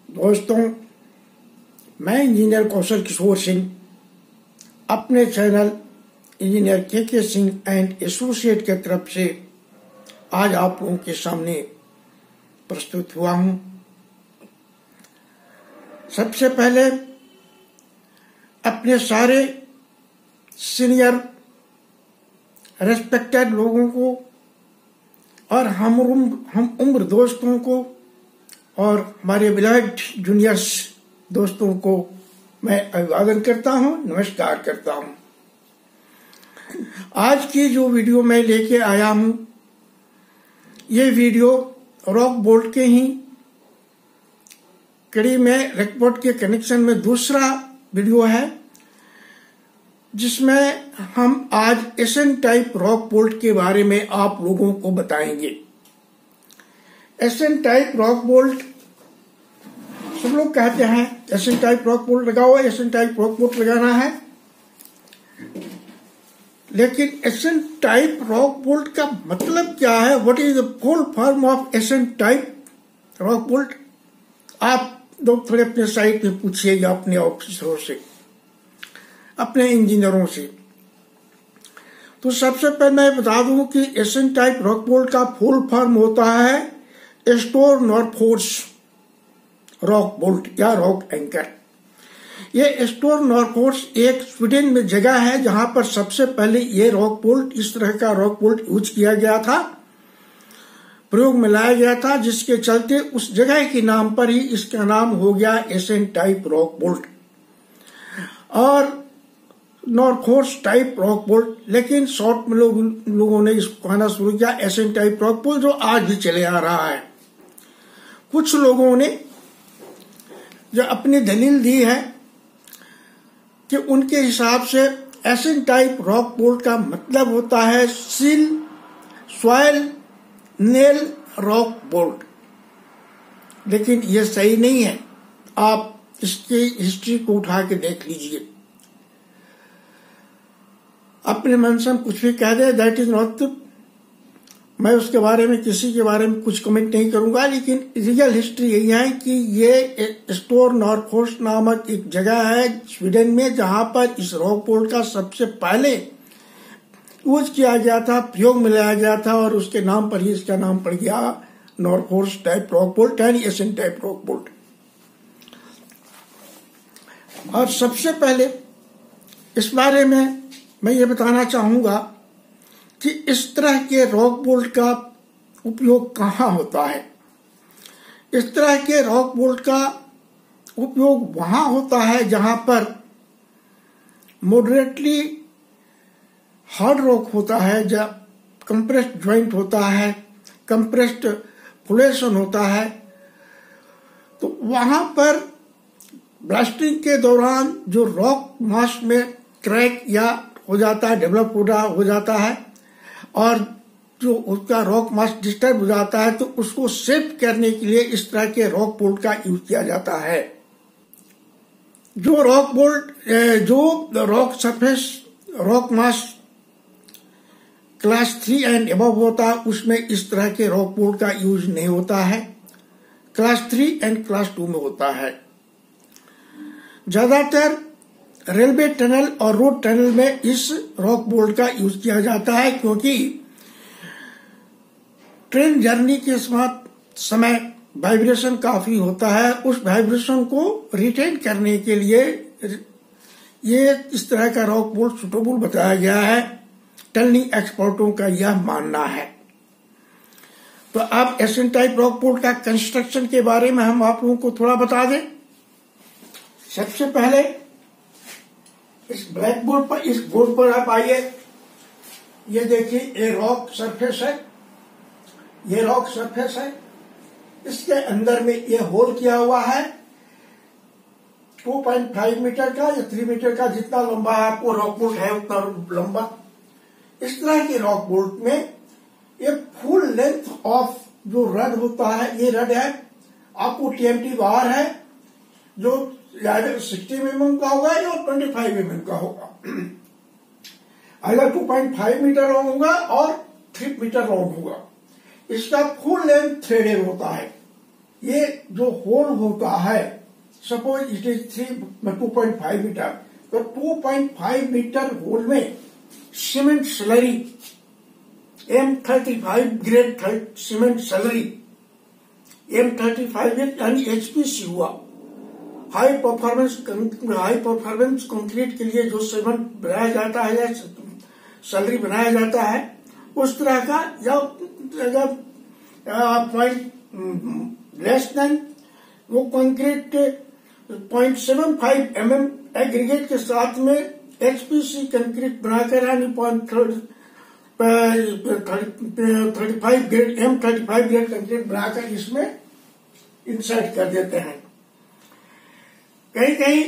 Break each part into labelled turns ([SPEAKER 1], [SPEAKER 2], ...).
[SPEAKER 1] दोस्तों, मैं इंजीनियर कौशल किशोर सिंह अपने चैनल इंजीनियर के सिंह एंड एसोसिएट के तरफ से आज आप लोगों के सामने प्रस्तुत हुआ हूं। सबसे पहले अपने सारे सीनियर रेस्पेक्टेड लोगों को और हम उम्र दोस्तों को और हमारे बिलाइड जूनियर्स दोस्तों को मैं अभिवादन करता हूं, नमस्कार करता हूं। आज की जो वीडियो मैं लेके आया हूं, ये वीडियो रॉक बोल्ट के ही कड़ी में रॉकबोल्ट के कनेक्शन में दूसरा वीडियो है, जिसमें हम आज एसएन टाइप रॉक बोल्ट के बारे में आप लोगों को बताएंगे। एसएन टाइप रॉक बोल्ट सब लोग कहते हैं एसएन टाइप रॉक बोल्ट लगाओ, एसएन टाइप रॉक बोल्ट लगाना है, लेकिन एसएन टाइप रॉक बोल्ट का मतलब क्या है? What is the full form of SN type rock bolt? आप लोग थोड़े अपने साइट में पूछिएगा, अपने ऑफिसरों से, अपने इंजीनियरों से। तो सबसे पहले मैं बता दूं कि एसएन टाइप रॉक बोल्ट का फुल फॉर्म होता है एस्टोर नॉरफोर्स रॉक बोल्ट या रॉक एंकर। ये एस्टोर नॉरफोर्स एक स्वीडन में जगह है जहां पर सबसे पहले ये रॉक बोल्ट, इस तरह का रॉक बोल्ट यूज किया गया था, प्रयोग में लाया गया था, जिसके चलते उस जगह के नाम पर ही इसका नाम हो गया एसएन टाइप रॉक बोल्ट और नॉरफोर्स टाइप रॉक बोल्ट। लेकिन शॉर्ट में लोगों ने इसको कहना शुरू किया एसएन टाइप रॉक बोल्ट, जो आज भी चले आ रहा है। कुछ लोगों ने जो अपनी दलील दी है कि उनके हिसाब से एसएन टाइप रॉक बोल्ट का मतलब होता है seal soil nail rock bolt, लेकिन यह सही नहीं है। आप इसकी हिस्ट्री को उठा के देख लीजिए। अपने मन से हम कुछ भी कह दे, दैट इज नॉट, मैं उसके बारे में किसी के बारे में कुछ कमेंट नहीं करूंगा, लेकिन रियल हिस्ट्री यही है कि ये एस्टोर नॉरफोर्स नामक एक जगह है स्वीडन में, जहां पर इस रॉक बोल्ट का सबसे पहले यूज किया गया था, प्रयोग में लाया गया था, और उसके नाम पर ही इसका नाम पड़ गया नॉरफोर्स टाइप रॉक बोल्ट यानी एसएन टाइप रॉक बोल्ट। और सबसे पहले इस बारे में मैं ये बताना चाहूंगा कि इस तरह के रॉक बोल्ट का उपयोग कहाँ होता है। इस तरह के रॉक बोल्ट का उपयोग वहां होता है जहां पर मॉडरेटली हार्ड रॉक होता है, जब कंप्रेस्ड ज्वाइंट होता है, कंप्रेस्ड फुलेशन होता है, तो वहां पर ब्लास्टिंग के दौरान जो रॉक मास में क्रैक या हो जाता है, डेवलप हो जाता है, और जो उसका रॉक मास डिस्टर्ब हो जाता है, तो उसको सेव करने के लिए इस तरह के रॉक बोल्ट का यूज किया जाता है। जो रॉक बोल्ट जो rock surface rock mass class 3 and above होता है, उसमें इस तरह के रॉक बोल्ट का यूज नहीं होता है। क्लास 3 एंड क्लास 2 में होता है। ज्यादातर रेलवे टनल और रोड टनल में इस रॉक बोल्ट का यूज किया जाता है, क्योंकि ट्रेन जर्नी के समय वाइब्रेशन काफी होता है। उस वाइब्रेशन को रिटेन करने के लिए ये इस तरह का रॉक बोल्ट सुटेबल बताया गया है। टनलिंग एक्सपर्टों का यह मानना है। तो अब एसएन टाइप रॉक बोल्ट का कंस्ट्रक्शन के बारे में हम आप लोगों को थोड़ा बता दें। सबसे पहले इस ब्लैक बोर्ड पर, इस बोर्ड पर आप आइए, ये देखिए, ये रॉक सरफेस है, ये रॉक सरफेस है। इसके अंदर में ये होल किया हुआ है 2.5 मीटर का या 3 मीटर का, जितना लंबा है आपको रॉक बोल्ट है उतना लंबा। इस तरह के रॉक बोल्ट में ये फुल लेंथ ऑफ जो रड होता है, ये रड है आपको टीएमटी बाहर है, जो 60 mm का होगा या 25 mm का होगा। अगर 2.5 मीटर लॉन्ग होगा और 3 मीटर लॉन्ग होगा। इसका फुल लेंथ थ्रेडेड होता है। ये जो होल होता है, सपोज इट इज 2.5 मीटर, तो 2.5 मीटर होल में cement slurry M35 grade cement slurry, M35 यानी HPC हुआ, हाई परफॉर्मेंस कंक्रीट के लिए जो सीमेंट बनाया जाता है या स्लरी बनाया जाता है, उस तरह का या पॉइंट लेस देन वो कंक्रीट 0.75 mm एग्रीगेट के साथ में HPC कंक्रीट बनाकर यानी 35 ग्रेड M35 ग्रेड कंक्रीट बनाकर इसमें इंसर्ट कर देते हैं। कहीं कहीं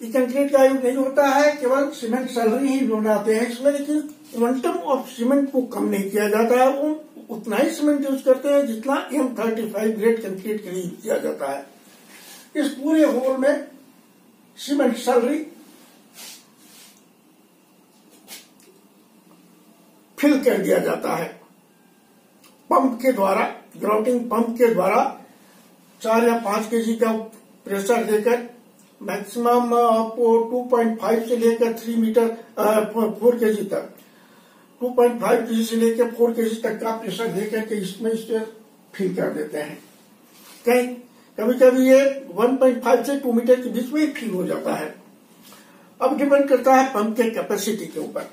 [SPEAKER 1] ये कंक्रीट का यूज नहीं होता है, केवल सीमेंट स्लरी ही बनाते हैं इसमें, लेकिन क्वांटम ऑफ सीमेंट को कम नहीं किया जाता है, वो उतना ही सीमेंट यूज करते हैं जितना M35 ग्रेड कंक्रीट के लिए यूज किया जाता है। इस पूरे होल में सीमेंट स्लरी फिल कर दिया जाता है पंप के द्वारा, ग्राउटिंग पंप के द्वारा 4 या 5 केजी का प्रेशर देकर मैक्सिमम आपको 2.5 से लेकर 3 मीटर 4 केजी तक, 2.5 केजी से लेकर 4 केजी तक का प्रेशर देकर के इसमें इसे फिल कर देते हैं। कभी कभी ये 1.5 से 2 मीटर के बीच में ही फिल हो जाता है। अब डिपेंड करता है पंप के कैपेसिटी के ऊपर।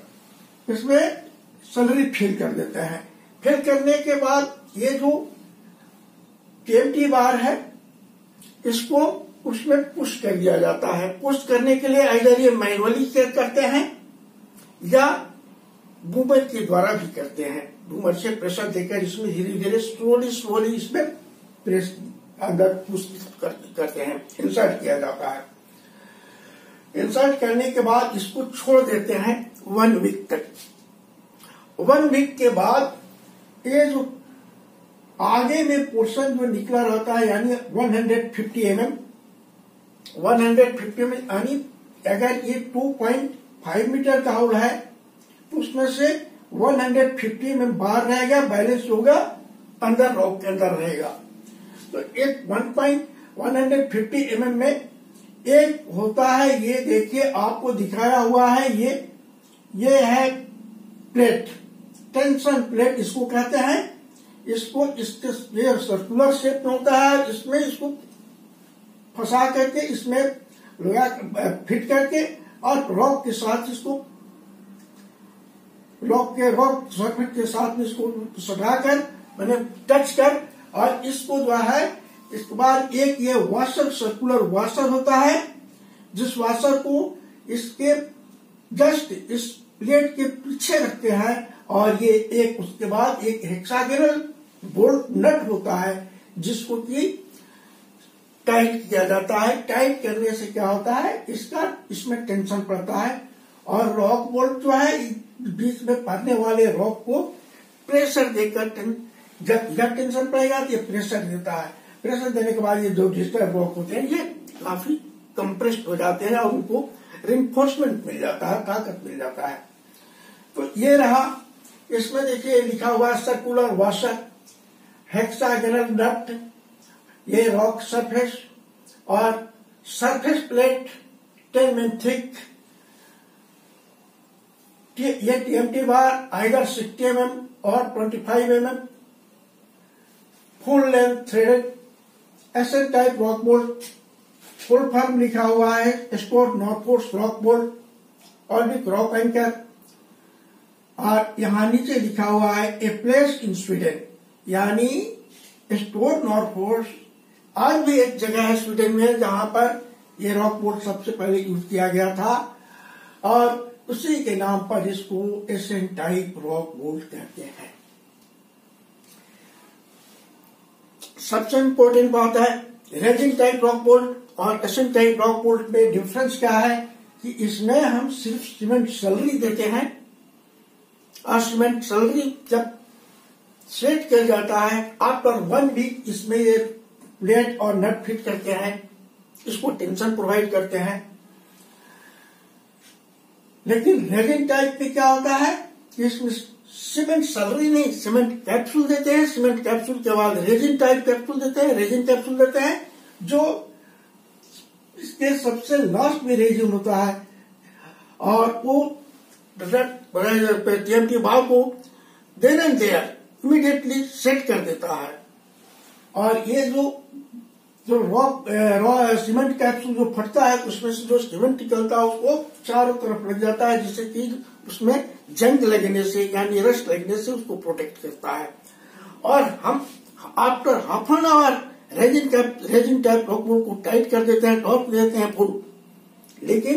[SPEAKER 1] इसमें स्लरी फिल कर देते हैं। फिल करने के बाद ये जो TMT बार है इसको उसमें पुश कर दिया जाता है। पुश करने के लिए आइदर ये मैनुअली करते हैं या बूमर के द्वारा भी करते हैं। बूमर से प्रेशर देकर इसमें धीरे धीरे स्लोली इसमें प्रेस अंदर पुश करते हैं, इंसर्ट किया जाता है। इंसर्ट करने के बाद इसको छोड़ देते हैं 1 वीक तक। 1 वीक के बाद ये जो आगे में पोर्शन जो निकला रहता है यानी 150 mm यानी अगर ये 2.5 मीटर का होल है तो उसमें से 150 mm बाहर रहेगा, बैलेंस होगा अंदर रॉक के अंदर रहेगा। तो एक 150 mm में एक होता है, ये देखिए आपको दिखाया हुआ है, ये है प्लेट, टेंशन प्लेट इसको कहते हैं। इसको इसके ये सर्कुलर शेप में होता है, इसमें इसको फंसा करके इसमें फिट करके और रॉक के साथ इसको रॉक सर्किट के साथ में इसको सटाकर मैंने टच कर और इसको जो है इसके बाद एक ये वॉशर, सर्कुलर वॉशर होता है, जिस वॉशर को इसके जस्ट इस प्लेट के पीछे रखते हैं और ये एक उसके बाद एक हेक्सागोनल बोल्ट नट होता है जिसको कि टाइट किया जाता है। टाइट करने से क्या होता है, इसमें टेंशन पड़ता है और रॉक बोल्ट जो है बीच में पड़ने वाले रॉक को प्रेशर देकर जब टेंशन पड़ेगा तो ये प्रेशर देता है। प्रेशर देने के बाद ये जो डिस्टर्ब रॉक होते हैं ये काफी कंप्रेस्ड हो जाते हैं और उनको रिइंफोर्समेंट मिल जाता है, ताकत मिल जाता है। तो ये रहा, इसमें देखिए लिखा हुआ सर्कुलर वॉशर, हेक्सागोनल नट, ये रॉक सरफेस और सरफेस प्लेट 10 mm थिक। ये TMT बार आइदर 60 mm और 25 mm, full length threaded SN type rock bolt, full form लिखा हुआ है, स्टोर नॉर्थफोर्स रॉक बोल्ट और भी रॉक एंकर, और यहाँ नीचे लिखा हुआ है ए प्लेस इन स्वीडन, यानी स्टोर नॉर्थफोर्स आज भी एक जगह है स्वीडन में जहां पर ये रॉक बोल्ट सबसे पहले यूज किया गया था और उसी के नाम पर इसको SN टाइप रॉक बोल्ट कहते हैं। सबसे इम्पोर्टेंट बात है रेजिन टाइप रॉक बोल्ट और SN टाइप रॉक बोल्ट में डिफरेंस क्या है कि इसमें हम सिर्फ सीमेंट स्लरी देते हैं और सीमेंट स्लरी जब सेट कर जाता है आफ्टर 1 वीक इसमें ये प्लेट और नट फिट करते हैं, इसको टेंशन प्रोवाइड करते हैं। लेकिन रेजिन टाइप में क्या होता है कि इसमें सीमेंट स्लरी नहीं, सीमेंट कैप्सूल देते हैं। सीमेंट कैप्सूल के बाद रेजिन टाइप कैप्सूल देते हैं। रेजिन कैप्सूल देते हैं जो इसके सबसे लास्ट में रेजिन होता है और वो टीएमटी भाव को then and there immediately set कर देता है। और ये जो रॉ सीमेंट कैप्सूल जो फटता है उसमें से जो सीमेंट निकलता है उसको चारों तरफ लग जाता है, जिससे कि उसमें जंग लगने से यानी रस्ट लगने से उसको प्रोटेक्ट करता है। और हम after half an hour resin type rock bolt को टाइट कर देते हैं, टॉप देते हैं फुल, लेकिन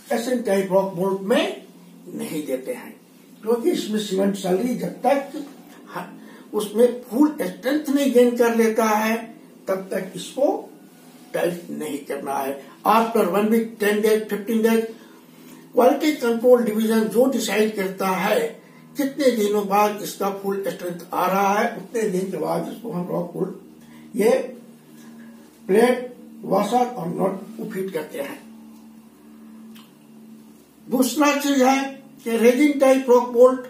[SPEAKER 1] एसएन टाइप रॉक बोल्ट में नहीं देते हैं, क्योंकि इसमें सीमेंट स्लरी जब तक उसमें फुल स्ट्रेंथ नहीं गेन कर लेता है तब तक इसको टाइट नहीं करना है। After 1 week, 10 days, 15 days quality control division जो डिसाइड करता है कितने दिनों बाद इसका फुल स्ट्रेंथ आ रहा है, उतने दिन के बाद इसको हम रॉक बोल्ट ये प्लेट, वॉशर और नट को फिट करते हैं। दूसरा चीज है कि resin type rock bolt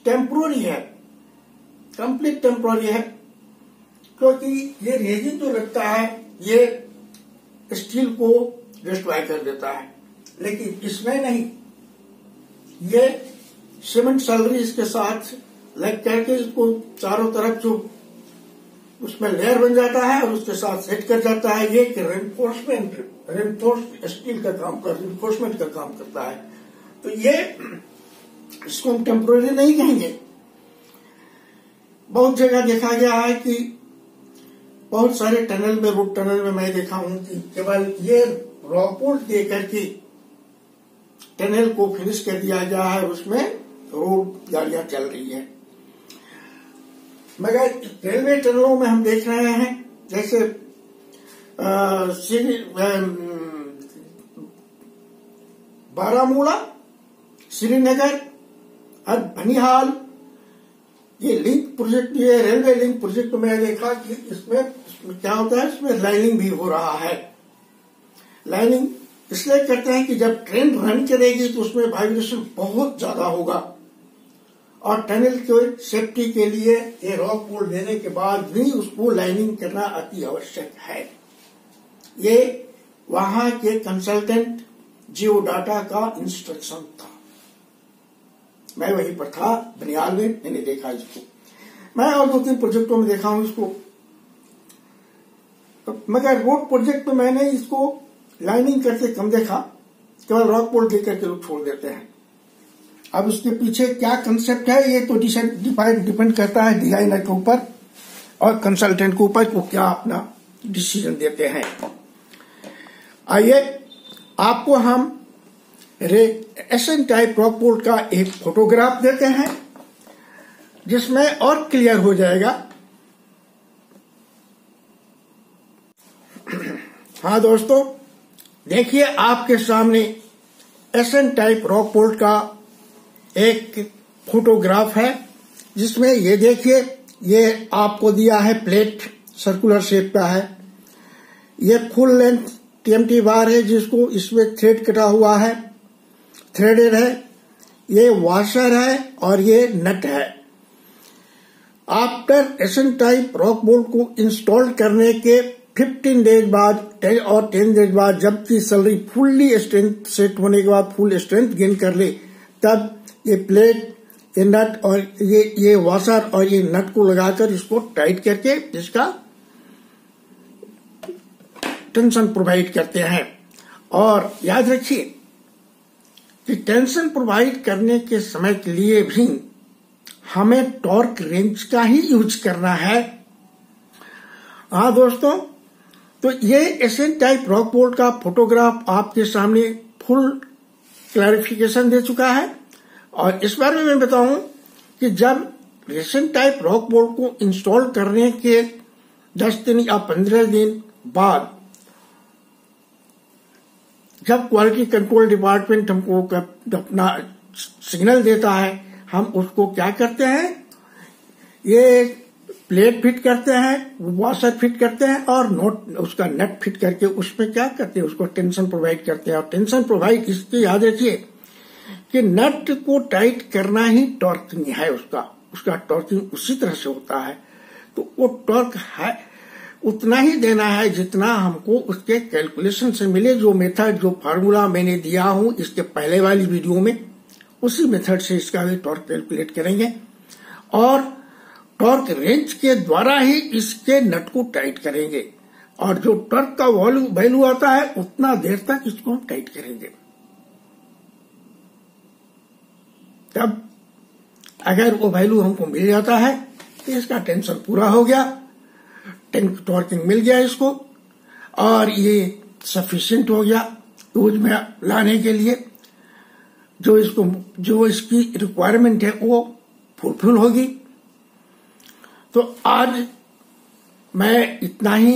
[SPEAKER 1] temporary है, कंप्लीट टेम्पोररी है, क्योंकि ये रेजिन जो लगता है ये स्टील को डिस्ट्रॉय कर देता है, लेकिन इसमें नहीं। ये सीमेंट स्लरी इसके साथ लग करके इसको चारों तरफ जो उसमें लेयर बन जाता है और उसके साथ सेट कर जाता है। ये रेनफोर्स स्टील का काम रेनफोर्समेंट का काम करता है। तो ये इसको हम टेम्पोररी नहीं कहेंगे। बहुत जगह देखा गया है कि बहुत सारे टनल में, रोड टनल में मैं देखा हूं कि केवल ये रॉक बोल्ट दे करके टनल को फिनिश कर दिया गया है, उसमें रोड गाड़ियां चल रही है। मगर रेलवे टनलों में हम देख रहे हैं जैसे बारामूला, श्रीनगर और बनिहाल, ये लिंक प्रोजेक्ट, ये रेलवे लिंक प्रोजेक्ट में देखा कि इसमें क्या होता है, इसमें लाइनिंग भी हो रहा है। लाइनिंग इसलिए करते हैं कि जब ट्रेन रन करेगी तो उसमें वाइब्रेशन बहुत ज्यादा होगा और टनल के सेफ्टी के लिए ये रॉक बोल्ट देने के बाद भी उसको लाइनिंग करना अति आवश्यक है। ये वहां के कंसल्टेंट जियो डाटा का इंस्ट्रक्शन था। मैं वहीं पर था बनियाल में, मैंने देखा इसको। मैं और 2-3 प्रोजेक्टों में देखा हूं इसको, मगर रोड प्रोजेक्ट में मैंने इसको लाइनिंग करके कम देखा, केवल रॉक बोल्ट देकर के लोग छोड़ देते हैं। अब उसके पीछे क्या कंसेप्ट है ये तो डिपेंड करता है डिजाइनर के ऊपर और कंसल्टेंट के ऊपर को क्या अपना डिसीजन देते हैं। आइए आपको हम एसएन टाइप रॉक बोल्ट का एक फोटोग्राफ देते हैं जिसमें और क्लियर हो जाएगा। हाँ दोस्तों, देखिए आपके सामने एसएन टाइप रॉक बोल्ट का एक फोटोग्राफ है जिसमें ये देखिए, ये आपको दिया है प्लेट, सर्कुलर शेप का है। ये फुल लेंथ टीएमटी बार है जिसको इसमें थ्रेड कटा हुआ है, थ्रेडेड है। ये वॉशर है और ये नट है। After SN type rock bolt को इंस्टॉल करने के 15 डेज बाद और 10 डेज बाद, जबकि स्लरी फुल्ली स्ट्रेंथ सेट होने के बाद फुल स्ट्रेंथ गेन कर ले, तब ये प्लेट, ये नट और ये वॉशर और ये नट को लगाकर इसको टाइट करके इसका टेंशन प्रोवाइड करते हैं। और याद रखिए कि टेंशन प्रोवाइड करने के समय के लिए भी हमें टॉर्क रेंज का ही यूज करना है। हाँ दोस्तों, तो ये एसएन टाइप रॉक बोल्ट का फोटोग्राफ आपके सामने फुल क्लैरिफिकेशन दे चुका है। और इस बारे में मैं बताऊं कि जब एसएन टाइप रॉक बोल्ट को इंस्टॉल करने के 10 दिन या 15 दिन बाद जब क्वालिटी कंट्रोल डिपार्टमेंट हमको अपना सिग्नल देता है, हम उसको क्या करते हैं, ये प्लेट फिट करते हैं, वॉशर फिट करते हैं और उसका नट फिट करके उसमें क्या करते हैं, उसको टेंशन प्रोवाइड करते हैं। और टेंशन प्रोवाइड इसकी याद रखिए कि नट को टाइट करना ही टॉर्किंग है, उसका टॉर्किंग उसी तरह से होता है। तो वो टॉर्क है उतना ही देना है जितना हमको उसके कैलकुलेशन से मिले। जो मेथड, जो फार्मूला मैंने दिया हूं इसके पहले वाली वीडियो में, उसी मेथड से इसका भी टॉर्क कैलकुलेट करेंगे और टॉर्क रेंज के द्वारा ही इसके नट को टाइट करेंगे। और जो टॉर्क का वैल्यू आता है उतना देर तक इसको हम टाइट करेंगे। तब अगर वो वैल्यू हमको मिल जाता है तो इसका टेंशन पूरा हो गया, टॉर्किंग मिल गया इसको और ये सफिशिएंट हो गया यूज में लाने के लिए। जो इसकी रिक्वायरमेंट है वो फुलफिल होगी। तो आज मैं इतना ही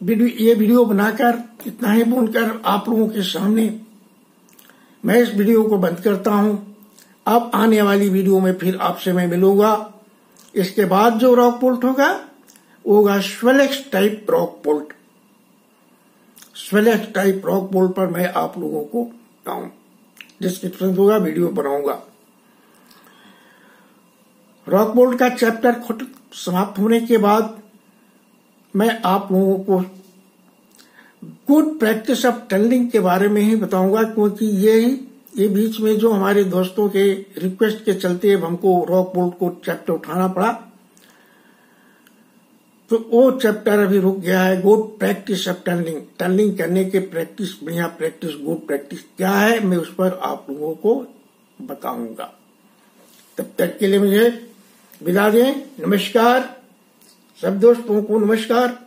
[SPEAKER 1] ये वीडियो बनाकर, इतना ही बोलकर आप लोगों के सामने मैं इस वीडियो को बंद करता हूं। अब आने वाली वीडियो में फिर आपसे मैं मिलूंगा। इसके बाद जो रॉक बोल्ट होगा वो होगा Swellex type rock bolt. Swellex type rock bolt पर मैं आप लोगों को डिस्क्रिप्शन दूंगा, वीडियो बनाऊंगा। रॉक बोल्ट का चैप्टर समाप्त होने के बाद मैं आप लोगों को गुड प्रैक्टिस ऑफ टनलिंग के बारे में ही बताऊंगा, क्योंकि ये बीच में जो हमारे दोस्तों के रिक्वेस्ट के चलते हमको रॉक बोल्ट को चैप्टर उठाना पड़ा, तो वो चैप्टर अभी रुक गया है। Good practice of tunnelling, tunnelling करने के प्रैक्टिस, बढ़िया प्रैक्टिस, गुड प्रैक्टिस क्या है, मैं उस पर आप लोगों को बताऊंगा। तब तक के लिए मुझे विदा दें। नमस्कार, सब दोस्तों को नमस्कार।